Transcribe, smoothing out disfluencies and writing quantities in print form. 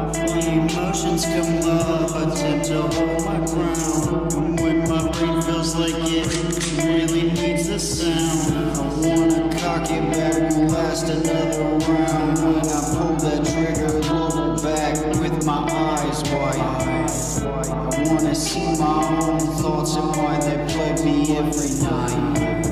The emotions come up, I tend to hold my ground. And when my brain feels like it really needs the sound, I wanna cock it back and last another round. When I pull that trigger, look back with my eyes wide. I wanna see my own thoughts and why they plague me every night.